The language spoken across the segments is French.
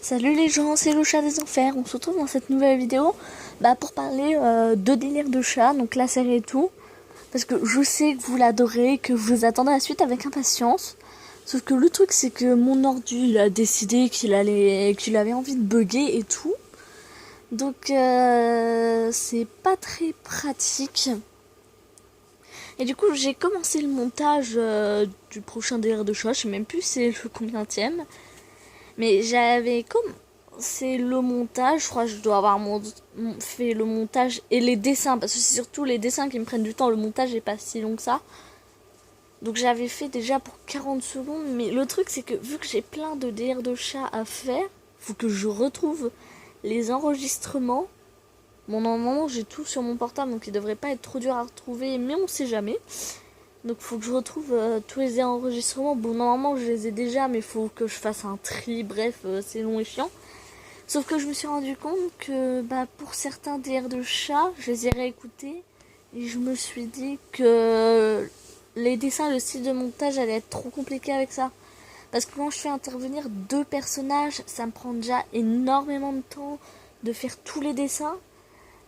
Salut les gens, c'est le chat des enfers. On se retrouve dans cette nouvelle vidéo pour parler de délire de chat, donc la série et tout. Parce que je sais que vous l'adorez, que vous attendez la suite avec impatience. Sauf que le truc c'est que mon ordi il a décidé qu'il avait envie de bugger et tout. Donc c'est pas très pratique. Et du coup j'ai commencé le montage du prochain délire de chat, je sais même plus c'est le combienième. Mais j'avais commencé le montage, je crois que je dois avoir fait le montage et les dessins, parce que c'est surtout les dessins qui me prennent du temps, le montage n'est pas si long que ça. Donc j'avais fait déjà pour 40 secondes, mais le truc c'est que vu que j'ai plein de délires de chat à faire, faut que je retrouve les enregistrements. Bon, normalement j'ai tout sur mon portable, donc il devrait pas être trop dur à retrouver, mais on sait jamais. Donc faut que je retrouve tous les enregistrements. Bon, normalement je les ai déjà, mais faut que je fasse un tri. Bref, c'est long et chiant. Sauf que je me suis rendu compte que pour certains DR de chat, je les ai réécoutés. Et je me suis dit que les dessins, le style de montage allait être trop compliqué avec ça. Parce que quand je fais intervenir deux personnages, ça me prend déjà énormément de temps de faire tous les dessins.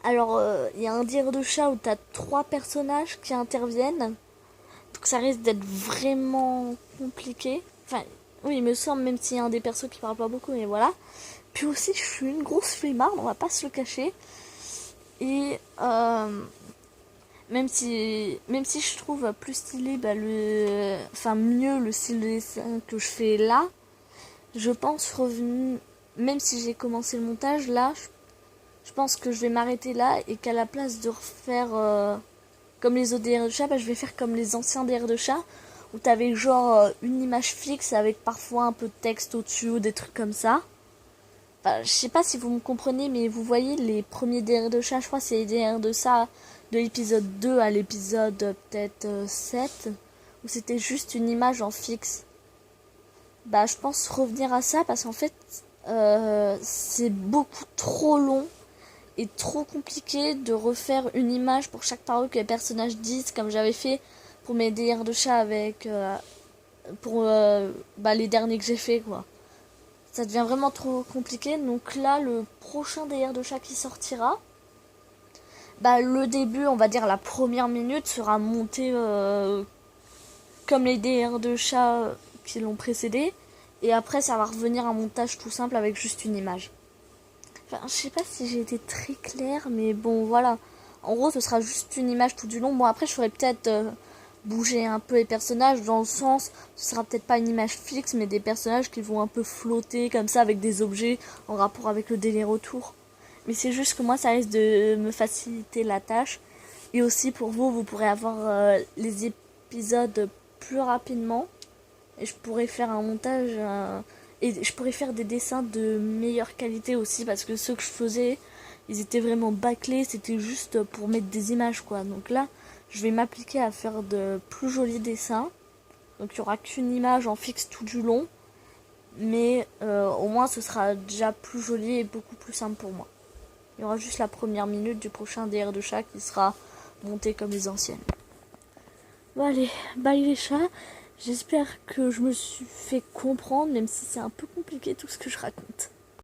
Alors, il y a un DR de chat où t'as 3 personnages qui interviennent. Donc ça risque d'être vraiment compliqué. Enfin, oui, il me semble, même s'il y a un des persos qui parle pas beaucoup, mais voilà. Puis aussi, je suis une grosse flemmarde, on va pas se le cacher. Et même si je trouve plus stylé, mieux le style de dessin que je fais là, je pense revenir, même si j'ai commencé le montage là, je pense que je vais m'arrêter là et qu'à la place de refaire comme les autres DR de chat, je vais faire comme les anciens DR de chat, où t'avais genre une image fixe avec parfois un peu de texte au-dessus ou des trucs comme ça. Enfin, je sais pas si vous me comprenez, mais vous voyez les premiers DR de chat, je crois que c'est les DR de ça, de l'épisode 2 à l'épisode peut-être 7, où c'était juste une image en fixe. Je pense revenir à ça, parce qu'en fait, c'est beaucoup trop long et trop compliqué de refaire une image pour chaque parole que les personnages disent, comme j'avais fait pour mes DR de chat avec les derniers que j'ai fait, quoi. Ça devient vraiment trop compliqué. Donc là, le prochain DR de chat qui sortira, le début, on va dire la première minute, sera monté comme les DR de chat qui l'ont précédé, et après ça va revenir un montage tout simple avec juste une image. Enfin, je sais pas si j'ai été très claire, mais bon, voilà. En gros, ce sera juste une image tout du long. Bon, après, je ferai peut-être bouger un peu les personnages, dans le sens, ce sera peut-être pas une image fixe, mais des personnages qui vont un peu flotter, comme ça, avec des objets en rapport avec le délire autour. Mais c'est juste que moi, ça risque de me faciliter la tâche. Et aussi, pour vous, vous pourrez avoir les épisodes plus rapidement. Et je pourrais faire un montage... Et je pourrais faire des dessins de meilleure qualité aussi, parce que ceux que je faisais, ils étaient vraiment bâclés, c'était juste pour mettre des images, quoi. Donc là, je vais m'appliquer à faire de plus jolis dessins. Donc il n'y aura qu'une image en fixe tout du long, mais au moins ce sera déjà plus joli et beaucoup plus simple pour moi. Il y aura juste la première minute du prochain DR de chat qui sera montée comme les anciennes. Bon allez, bye les chats. J'espère que je me suis fait comprendre, même si c'est un peu compliqué tout ce que je raconte.